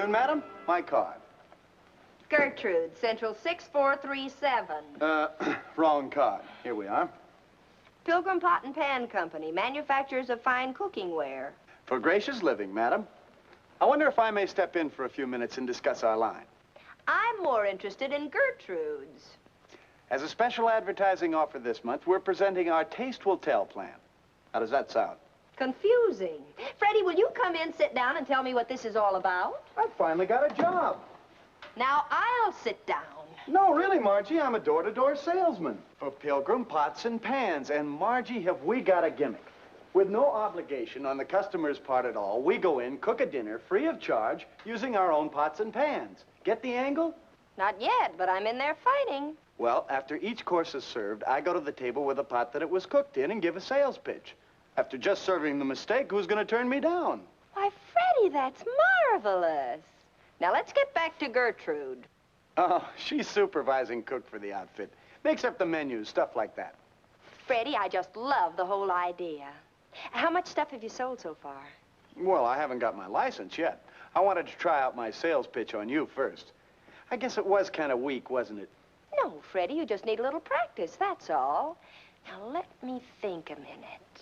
morning, madam. My card. Gertrude, Central 6437. Wrong card. Here we are. Pilgrim Pot and Pan Company, manufacturers of fine cooking ware. For gracious living, madam. I wonder if I may step in for a few minutes and discuss our line. I'm more interested in Gertrude's. As a special advertising offer this month, we're presenting our Taste Will Tell plan. How does that sound? Confusing. Freddie, will you come in, sit down, and tell me what this is all about? I finally got a job. Now, I'll sit down. No, really, Margie, I'm a door-to-door salesman for Pilgrim Pots and Pans. And, Margie, have we got a gimmick? With no obligation on the customer's part at all, we go in, cook a dinner free of charge using our own pots and pans. Get the angle? Not yet, but I'm in there fighting. Well, after each course is served, I go to the table with a pot that it was cooked in and give a sales pitch. After just serving the mistake, who's going to turn me down? Why, Freddie, that's marvelous. Now, let's get back to Gertrude. Oh, she's supervising cook for the outfit. Makes up the menus, stuff like that. Freddie, I just love the whole idea. How much stuff have you sold so far? Well, I haven't got my license yet. I wanted to try out my sales pitch on you first. I guess it was kind of weak, wasn't it? No, Freddie, you just need a little practice, that's all. Now, let me think a minute.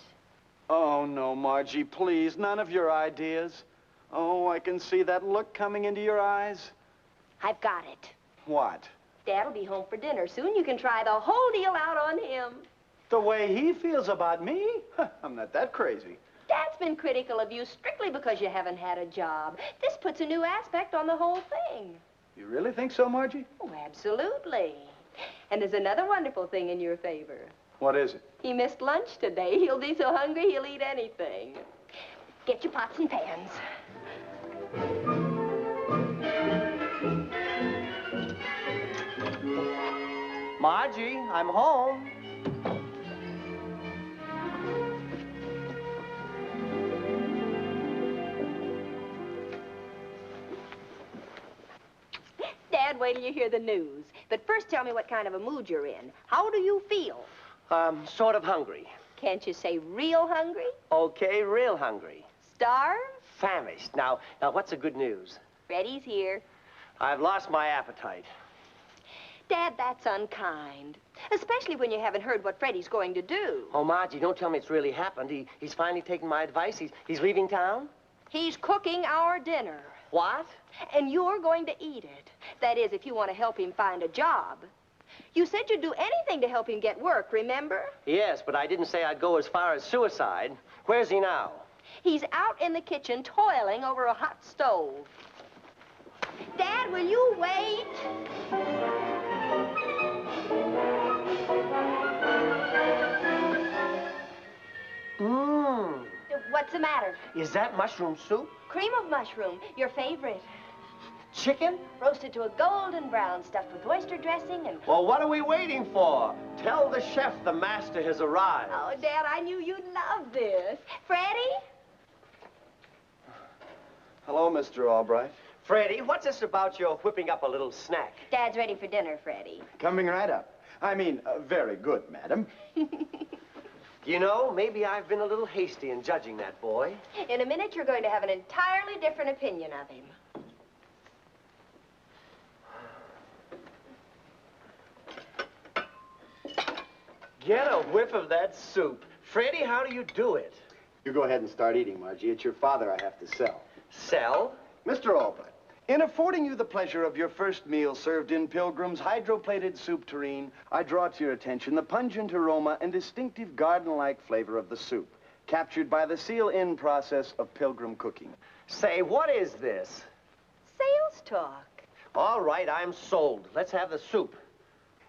Oh, no, Margie, please, none of your ideas. Oh, I can see that look coming into your eyes. I've got it. What? Dad'll be home for dinner soon. You can try the whole deal out on him. The way he feels about me? I'm not that crazy. Dad's been critical of you strictly because you haven't had a job. This puts a new aspect on the whole thing. You really think so, Margie? Oh, absolutely. And there's another wonderful thing in your favor. What is it? He missed lunch today. He'll be so hungry he'll eat anything. Get your pots and pans. Margie, I'm home. Dad, wait till you hear the news. But first tell me what kind of a mood you're in. How do you feel? Sort of hungry. Can't you say real hungry? Okay, real hungry. Starved? Famished. Now, what's the good news? Freddie's here. I've lost my appetite. Dad, that's unkind. Especially when you haven't heard what Freddie's going to do. Oh, Margie, don't tell me it's really happened. He's finally taken my advice. He's leaving town? He's cooking our dinner. What? And you're going to eat it. That is, if you want to help him find a job. You said you'd do anything to help him get work, remember? Yes, but I didn't say I'd go as far as suicide. Where's he now? He's out in the kitchen toiling over a hot stove. Dad, will you wait? Mmm. What's the matter? Is that mushroom soup? Cream of mushroom, your favorite. Chicken? Roasted to a golden brown, stuffed with oyster dressing and... Well, what are we waiting for? Tell the chef the master has arrived. Oh, Dad, I knew you'd love this. Freddie? Hello, Mr. Albright. Freddie, what's this about your whipping up a little snack? Dad's ready for dinner, Freddie. Coming right up. I mean, very good, madam. You know, maybe I've been a little hasty in judging that boy. In a minute, you're going to have an entirely different opinion of him. Get a whiff of that soup. Freddie, how do you do it? You go ahead and start eating, Margie. It's your father I have to sell. Sell? Mr. Albright, in affording you the pleasure of your first meal served in Pilgrim's hydroplated soup tureen, I draw to your attention the pungent aroma and distinctive garden-like flavor of the soup, captured by the seal-in process of Pilgrim cooking. Say, what is this? Sales talk. All right, I'm sold. Let's have the soup.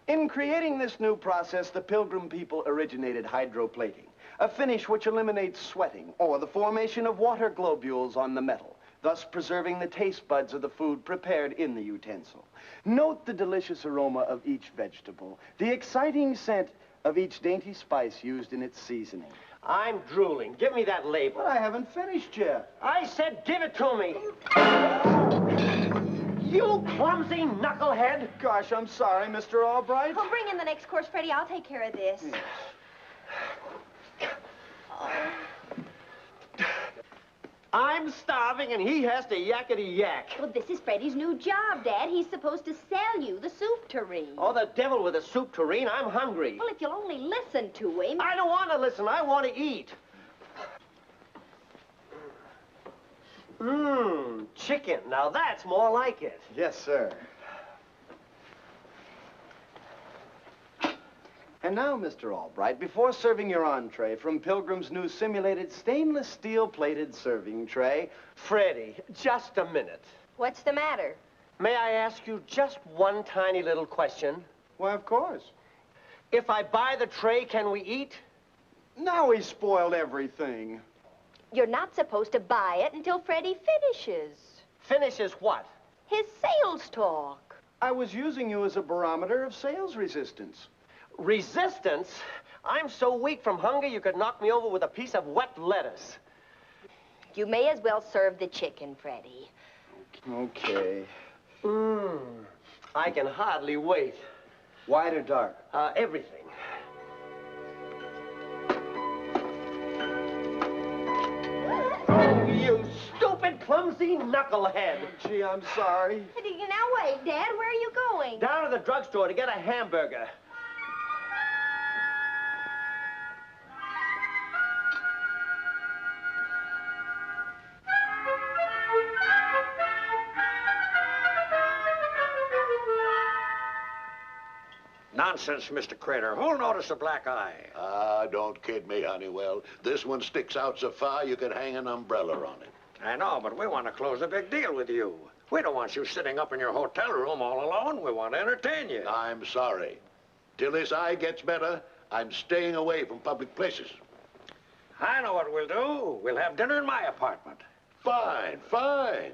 In creating this new process, the Pilgrim people originated hydroplating, a finish which eliminates sweating or the formation of water globules on the metal, thus preserving the taste buds of the food prepared in the utensil. Note the delicious aroma of each vegetable, the exciting scent of each dainty spice used in its seasoning. I'm drooling. Give me that label. But I haven't finished yet. I said give it to me. You clumsy knucklehead. Gosh, I'm sorry, Mr. Albright. Oh, bring in the next course, Freddie. I'll take care of this. I'm starving and he has to yakety-yak. Well, this is Freddie's new job, Dad. He's supposed to sell you the soup tureen. Oh, the devil with a soup tureen. I'm hungry. Well, if you'll only listen to him. I don't want to listen. I want to eat. Chicken. Now that's more like it. Yes, sir. And now, Mr. Albright, before serving your entree from Pilgrim's new simulated stainless steel plated serving tray... Freddie, just a minute. What's the matter? May I ask you just one tiny little question? Why, of course. If I buy the tray, can we eat? Now he's spoiled everything. You're not supposed to buy it until Freddie finishes. Finishes what? His sales talk. I was using you as a barometer of sales resistance. Resistance? I'm so weak from hunger you could knock me over with a piece of wet lettuce. You may as well serve the chicken, Freddie. Okay. I can hardly wait. White or dark? Everything. Oh, you stupid, clumsy knucklehead. Gee, I'm sorry. Now wait, Dad, where are you going? Down to the drugstore to get a hamburger. Nonsense, Mr. Crater. Who'll notice a black eye? Ah, don't kid me, Honeywell. This one sticks out so far you could hang an umbrella on it. I know, but we want to close a big deal with you. We don't want you sitting up in your hotel room all alone. We want to entertain you. I'm sorry. Till this eye gets better, I'm staying away from public places. I know what we'll do. We'll have dinner in my apartment. Fine, fine.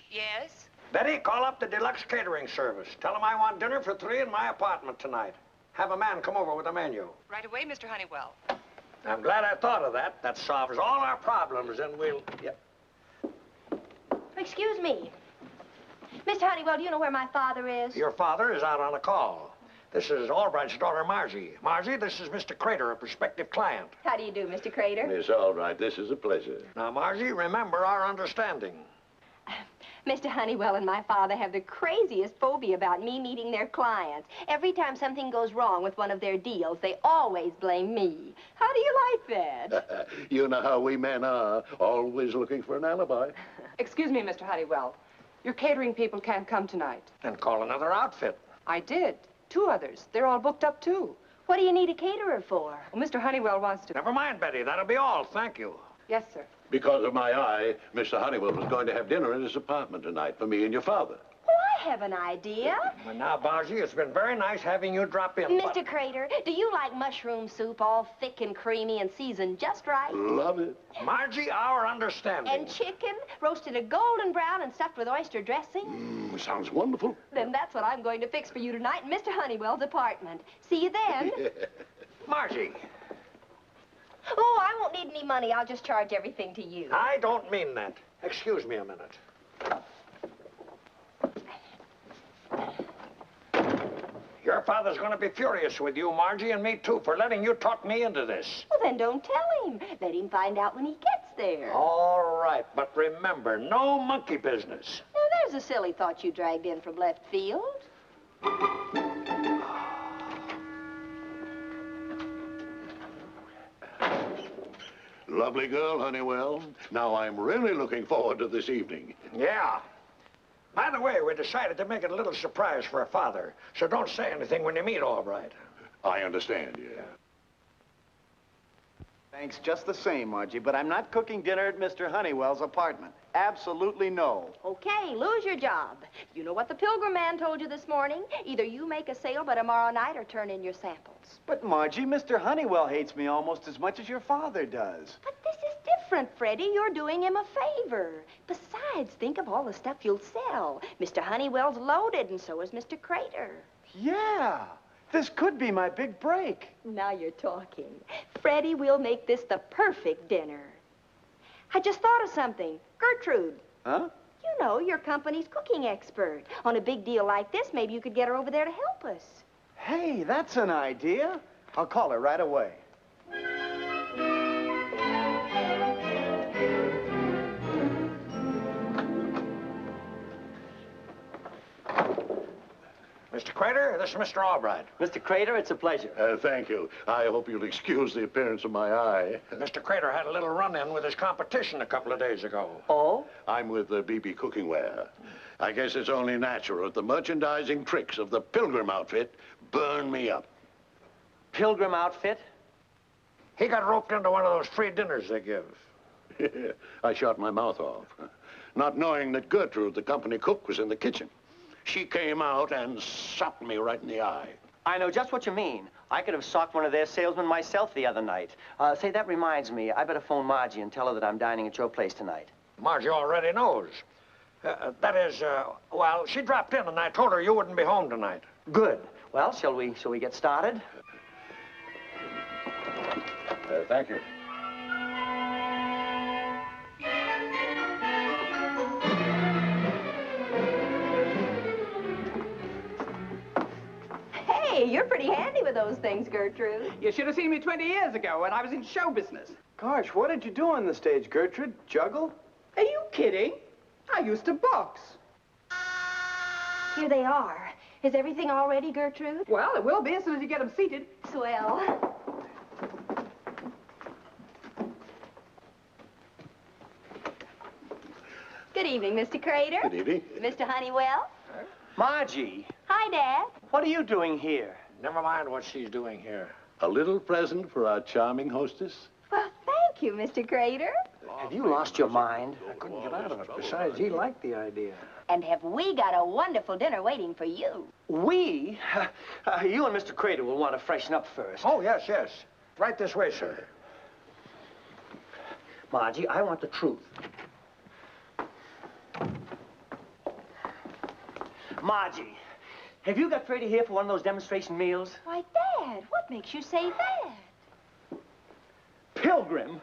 Yes? Betty, call up the deluxe catering service. Tell them I want dinner for 3 in my apartment tonight. Have a man come over with a menu. Right away, Mr. Honeywell. I'm glad I thought of that. That solves all our problems, and we'll... Yep. Excuse me. Mr. Honeywell, do you know where my father is? Your father is out on a call. This is Albright's daughter, Margie. Margie, this is Mr. Crater, a prospective client. How do you do, Mr. Crater? It's all right. This is a pleasure. Now, Margie, remember our understanding. Mr. Honeywell and my father have the craziest phobia about me meeting their clients. Every time something goes wrong with one of their deals, they always blame me. How do you like that? You know how we men are, always looking for an alibi. Excuse me, Mr. Honeywell. Your catering people can't come tonight. And call another outfit. I did. 2 others. They're all booked up, too. What do you need a caterer for? Well, Mr. Honeywell wants to... Never mind, Betty. That'll be all. Thank you. Yes, sir. Because of my eye, Mr. Honeywell was going to have dinner in his apartment tonight for me and your father. Well, I have an idea. Well, now, Margie, it's been very nice having you drop in. Mr. Crater, do you like mushroom soup all thick and creamy and seasoned just right? Love it. Margie, our understanding. And chicken, roasted a golden brown and stuffed with oyster dressing? Sounds wonderful. Then that's what I'm going to fix for you tonight in Mr. Honeywell's apartment. See you then. Margie, Oh, I won't need any money. I'll just charge everything to you. I don't mean that. Excuse me a minute. Your father's going to be furious with you, Margie, and me, too, for letting you talk me into this. Well, then don't tell him. Let him find out when he gets there. All right, but remember, no monkey business. Now, there's a silly thought you dragged in from left field. Lovely girl, Honeywell. Now I'm really looking forward to this evening. Yeah. By the way, we decided to make it a little surprise for her father, so don't say anything when you meet Albright. I understand, yeah. Thanks just the same, Margie, but I'm not cooking dinner at Mr. Honeywell's apartment. Absolutely no. Okay, lose your job. You know what the Pilgrim man told you this morning? Either you make a sale by tomorrow night or turn in your samples. But, Margie, Mr. Honeywell hates me almost as much as your father does. But this is different, Freddie. You're doing him a favor. Besides, think of all the stuff you'll sell. Mr. Honeywell's loaded, and so is Mr. Crater. Yeah, this could be my big break. Now you're talking. Freddie, we'll make this the perfect dinner. I just thought of something. Gertrude. Huh? You know, your company's cooking expert. On a big deal like this, maybe you could get her over there to help us. Hey, that's an idea. I'll call her right away. Mr. Crater, this is Mr. Albright. Mr. Crater, it's a pleasure. Thank you. I hope you'll excuse the appearance of my eye. Mr. Crater had a little run-in with his competition a couple of days ago. Oh? I'm with BB Cookingware. I guess it's only natural that the merchandising tricks of the Pilgrim outfit burn me up. Pilgrim outfit? He got roped into one of those free dinners they give. I shot my mouth off, not knowing that Gertrude, the company cook, was in the kitchen. She came out and socked me right in the eye. I know just what you mean. I could have socked one of their salesmen myself the other night. Say, that reminds me. I better phone Margie and tell her that I'm dining at your place tonight. Margie already knows. Well, she dropped in and I told her you wouldn't be home tonight. Good. Well, shall we get started? Thank you. Hey, you're pretty handy with those things, Gertrude. You should have seen me 20 years ago when I was in show business. Gosh, what did you do on the stage, Gertrude? Juggle? Are you kidding? I used to box. Here they are. Is everything all ready, Gertrude? Well, it will be as soon as you get them seated. Swell. Good evening, Mr. Crater. Good evening. Mr. Honeywell. Margie, Hi, Dad. what are you doing here? Never mind what she's doing here. A little present for our charming hostess? Well, thank you, Mr. Crater. Have you lost your mind? I couldn't get out of it. Besides, he liked the idea. And have we got a wonderful dinner waiting for you? We? You and Mr. Crater will want to freshen up first. Oh, yes, yes. Right this way, sir. Margie, I want the truth. Margie, have you got Freddie here for one of those demonstration meals? Why, Dad, what makes you say that? Pilgrim?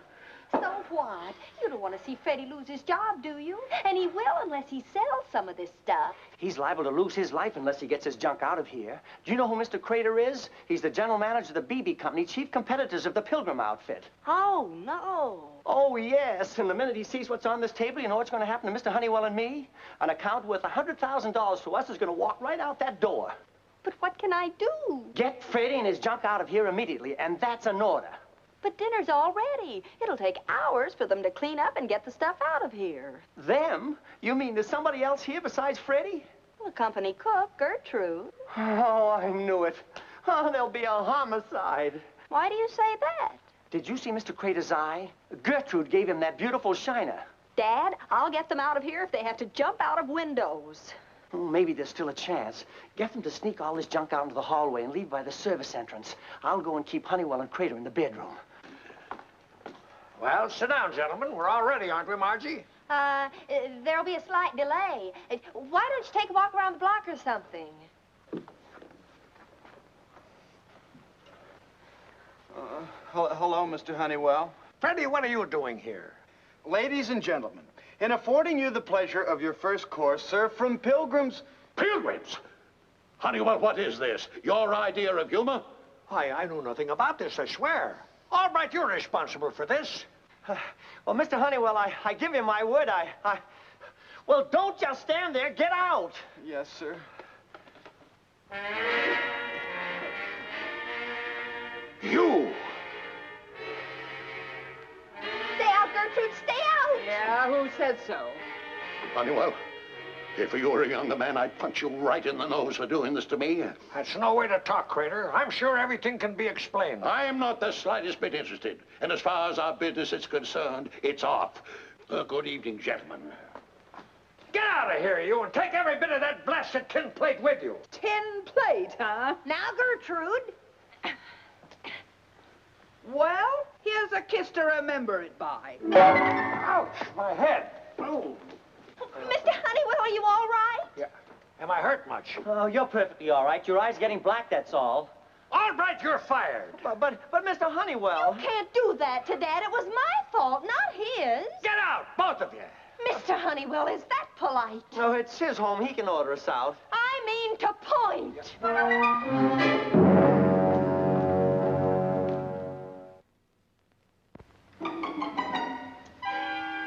So what? You don't want to see Freddie lose his job, do you? And he will unless he sells some of this stuff. He's liable to lose his life unless he gets his junk out of here. Do you know who Mr. Crater is? He's the general manager of the BB Company, chief competitors of the Pilgrim outfit. Oh, no. Oh, yes. And the minute he sees what's on this table, you know what's going to happen to Mr. Honeywell and me? An account worth $100,000 to us is going to walk right out that door. But what can I do? Get Freddie and his junk out of here immediately, and that's an order. But dinner's all ready. It'll take hours for them to clean up and get the stuff out of here. Them? You mean there's somebody else here besides Freddie? The company cook, Gertrude. Oh, I knew it. Oh, there'll be a homicide. Why do you say that? Did you see Mr. Crater's eye? Gertrude gave him that beautiful shiner. Dad, I'll get them out of here if they have to jump out of windows. Oh, maybe there's still a chance. Get them to sneak all this junk out into the hallway and leave by the service entrance. I'll go and keep Honeywell and Crater in the bedroom. Well, sit down, gentlemen. We're all ready, aren't we, Margie? There'll be a slight delay. Why don't you take a walk around the block or something? Hello, Mr. Honeywell. Freddie, what are you doing here? Ladies and gentlemen, in affording you the pleasure of your first course served from Pilgrim's... Pilgrims? Honeywell, what is this? Your idea of humor? Why, I knew nothing about this, I swear. All right, you're responsible for this. Well, Mr. Honeywell, I give you my word, Well, don't just stand there. Get out. Yes, sir. You! Stay out, Gertrude, stay out! Yeah, who said so? Honeywell, if you were a younger man, I'd punch you right in the nose for doing this to me. That's no way to talk, Crater. I'm sure everything can be explained. I am not the slightest bit interested. And as far as our business is concerned, it's off. Good evening, gentlemen. Get out of here, you, and take every bit of that blasted tin plate with you. Tin plate, huh? Now, Gertrude. Well, here's a kiss to remember it by. Ouch, my head. Oh. Mr. Honeywell, are you all right? Yeah. Am I hurt much? Oh, you're perfectly all right. Your eye's getting black, that's all. All right, you're fired. But Mr. Honeywell... You can't do that to Dad. It was my fault, not his. Get out, both of you. Mr. Honeywell, is that polite? No, it's his home. He can order us out. I mean to point.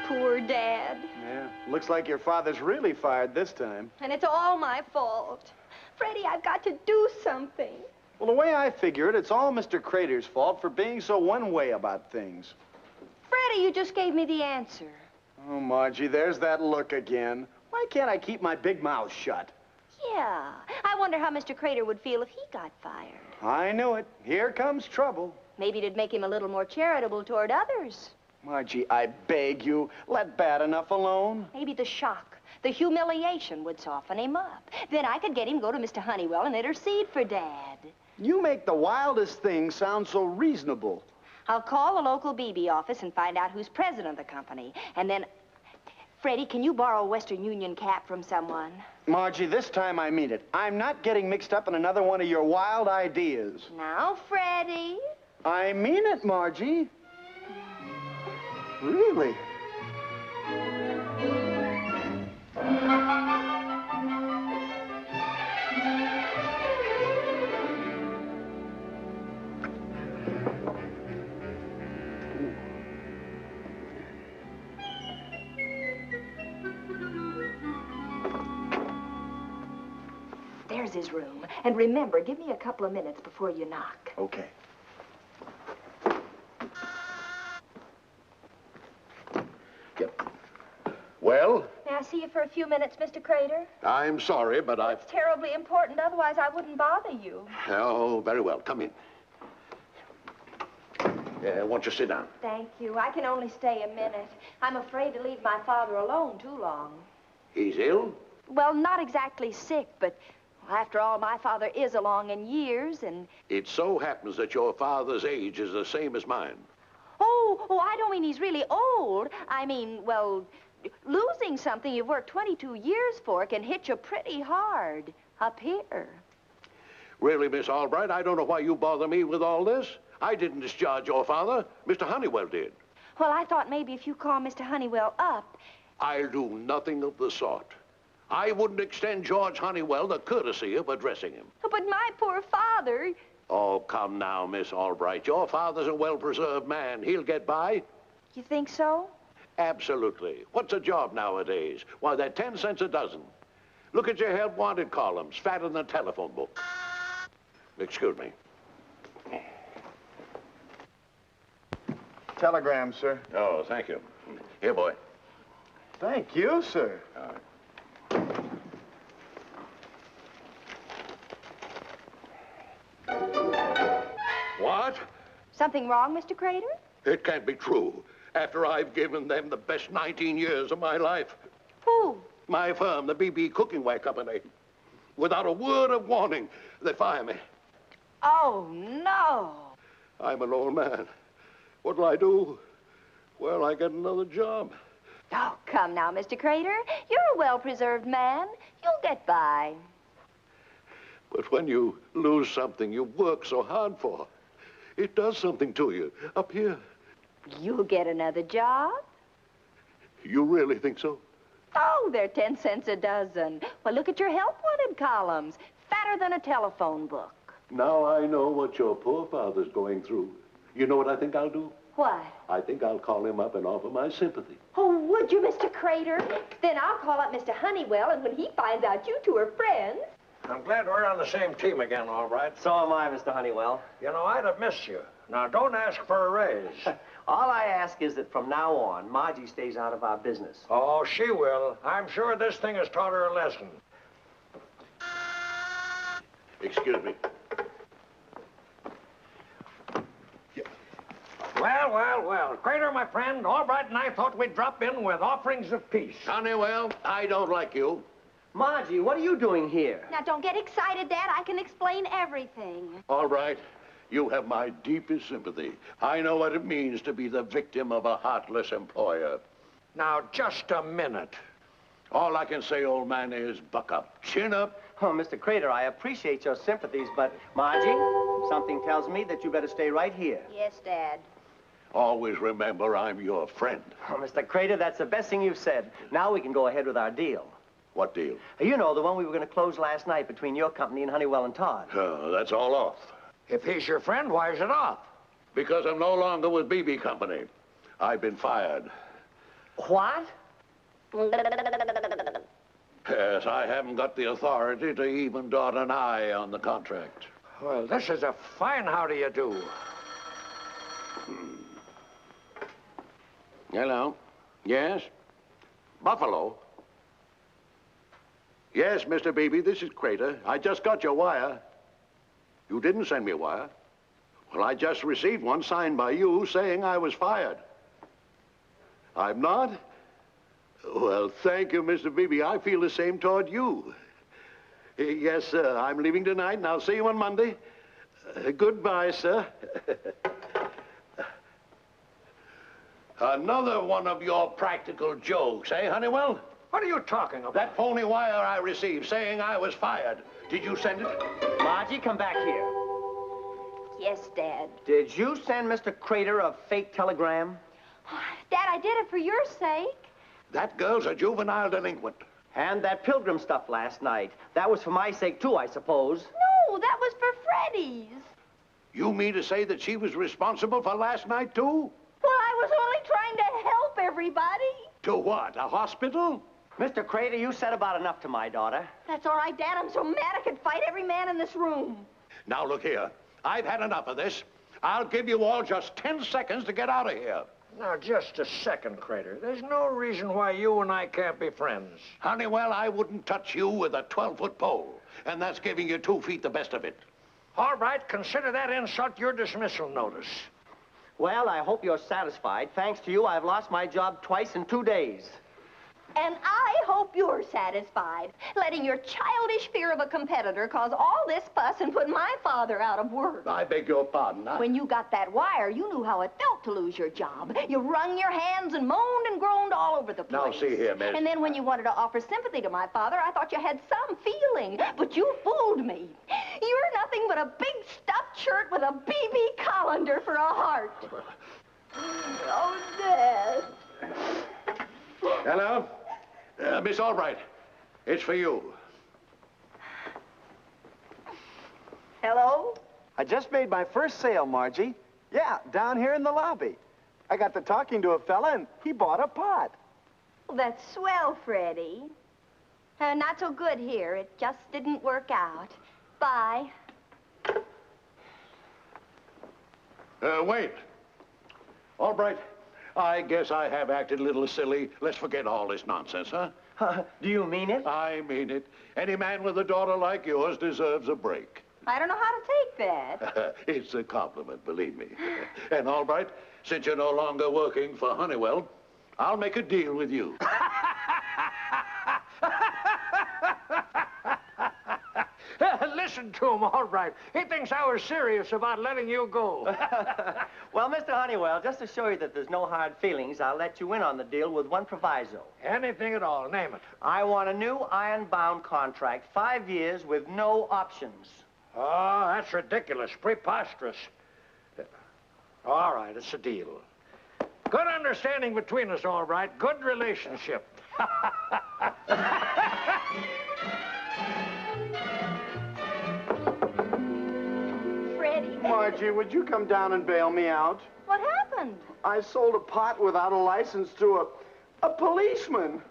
Poor Dad. Yeah, looks like your father's really fired this time. And it's all my fault. Freddie, I've got to do something. Well, the way I figure it, it's all Mr. Crater's fault for being so one-way about things. Freddie, you just gave me the answer. Oh, Margie, there's that look again. Why can't I keep my big mouth shut? Yeah. I wonder how Mr. Crater would feel if he got fired. I knew it. Here comes trouble. Maybe it'd make him a little more charitable toward others. Margie, I beg you, let bad enough alone. Maybe the shock, the humiliation would soften him up. Then I could get him to go to Mr. Honeywell and intercede for Dad. You make the wildest things sound so reasonable. I'll call the local BB office and find out who's president of the company. And then, Freddie, can you borrow a Western Union cap from someone? Margie, this time I mean it. I'm not getting mixed up in another one of your wild ideas. Now, Freddie. I mean it, Margie. Really? There's his room. And remember, give me a couple of minutes before you knock. Okay. Yep. Well, May I see you for a few minutes, Mr. Crater? I'm sorry, but I... It's terribly important, otherwise I wouldn't bother you. Oh, very well. Come in. Won't you sit down? Thank you. I can only stay a minute. I'm afraid to leave my father alone too long. He's ill? Well, not exactly sick, but after all, my father is along in years, and... It so happens that your father's age is the same as mine. Oh, I don't mean he's really old. I mean, well, losing something you've worked 22 years for can hit you pretty hard up here. Really, Miss Albright, I don't know why you bother me with all this. I didn't discharge your father. Mr. Honeywell did. Well, I thought maybe if you call Mr. Honeywell up... I'll do nothing of the sort. I wouldn't extend George Honeywell the courtesy of addressing him. But my poor father... Oh, come now, Miss Albright. Your father's a well-preserved man. He'll get by. You think so? Absolutely. What's a job nowadays? Why, they're 10 cents a dozen. Look at your help wanted columns, fatter than a telephone book. Excuse me. Telegram, sir. Oh, thank you. Here, boy. Thank you, sir. All right. What? Something wrong, Mr. Crater? It can't be true. After I've given them the best 19 years of my life. Who? My firm, the BB Cooking Ware Company. Without a word of warning, they fire me. Oh, no. I'm an old man. What'll I do? Well, I get another job. Oh, come now, Mr. Crater. You're a well-preserved man. You'll get by. But when you lose something you work so hard for, it does something to you up here. You'll get another job? You really think so? Oh, they're 10 cents a dozen. Well, look at your help wanted columns. Fatter than a telephone book. Now I know what your poor father's going through. You know what I think I'll do? What? I think I'll call him up and offer my sympathy. Oh, would you, Mr. Crater? Then I'll call up Mr. Honeywell, and when he finds out you two are friends... I'm glad we're on the same team again, all right. So am I, Mr. Honeywell. You know, I'd have missed you. Now, don't ask for a raise. All I ask is that from now on, Margie stays out of our business. Oh, she will. I'm sure this thing has taught her a lesson. Excuse me. Well. Crater, my friend, Albright and I thought we'd drop in with offerings of peace. Honeywell, I don't like you. Margie, what are you doing here? Now, don't get excited, Dad. I can explain everything. All right. You have my deepest sympathy. I know what it means to be the victim of a heartless employer. Now, just a minute. All I can say, old man, is buck up. Chin up. Oh, Mr. Crater, I appreciate your sympathies, but Margie, something tells me that you better stay right here. Yes, Dad. Always remember I'm your friend. Oh, Mr. Crater, that's the best thing you've said. Now we can go ahead with our deal. What deal? You know, the one we were going to close last night between your company and Honeywell and Todd. That's all off. If he's your friend, why is it off? Because I'm no longer with BB Company. I've been fired. What? Yes, I haven't got the authority to even dot an I on the contract. Well, this is a fine how do you do. Hello? Yes? Buffalo? Yes, Mr. Beebe, this is Crater. I just got your wire. You didn't send me a wire. Well, I just received one signed by you saying I was fired. I'm not? Well, thank you, Mr. Beebe. I feel the same toward you. Yes, sir. I'm leaving tonight, and I'll see you on Monday. Goodbye, sir. Another one of your practical jokes, eh, Honeywell? What are you talking about? That phony wire I received saying I was fired. Did you send it? Margie, come back here. Yes, Dad. Did you send Mr. Crater a fake telegram? Dad, I did it for your sake. That girl's a juvenile delinquent. And that Pilgrim stuff last night. That was for my sake, too, I suppose. No, that was for Freddie's. You mean to say that she was responsible for last night, too? Well, I was only trying to help everybody. To what, a hospital? Mr. Crater, you said about enough to my daughter. That's all right, Dad. I'm so mad I could fight every man in this room. Now, look here. I've had enough of this. I'll give you all just 10 seconds to get out of here. Now, just a second, Crater. There's no reason why you and I can't be friends. Honeywell, I wouldn't touch you with a 12-foot pole. And that's giving you 2 feet the best of it. All right, consider that insult your dismissal notice. Well, I hope you're satisfied. Thanks to you, I've lost my job twice in 2 days. And I hope you're satisfied, letting your childish fear of a competitor cause all this fuss and put my father out of work. I beg your pardon. When you got that wire, you knew how it felt to lose your job. You wrung your hands and moaned and groaned all over the place. Now, see here, miss. And then when you wanted to offer sympathy to my father, I thought you had some feeling. But you fooled me. You're nothing but a big stuffed shirt with a BB colander for a heart. Oh, Dad. Hello? Miss Albright, it's for you. Hello? I just made my first sale, Margie. Yeah, down here in the lobby. I got to talking to a fella, and he bought a pot. Well, that's swell, Freddie. Not so good here. It just didn't work out. Bye. Wait. Albright, I guess I have acted a little silly. Let's forget all this nonsense, huh? Do you mean it? I mean it. Any man with a daughter like yours deserves a break. I don't know how to take that. It's a compliment, believe me. And Albright, since you're no longer working for Honeywell, I'll make a deal with you. Listen to him, all right. He thinks I was serious about letting you go. Well, Mr. Honeywell, just to show you that there's no hard feelings, I'll let you in on the deal with one proviso. Anything at all, name it. I want a new iron-bound contract, 5 years with no options. Oh, that's ridiculous, preposterous. All right, it's a deal. Good understanding between us, all right. Good relationship. Freddie. Margie, would you come down and bail me out? What happened? I sold a pot without a license to a policeman.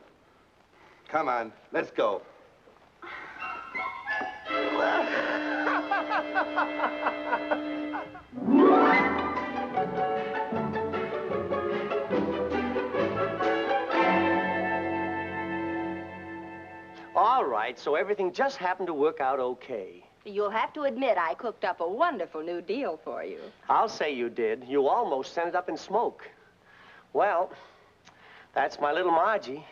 Come on, let's go. All right, so everything just happened to work out okay. You'll have to admit I cooked up a wonderful new deal for you. I'll say you did. You almost sent it up in smoke. Well, that's my little Margie.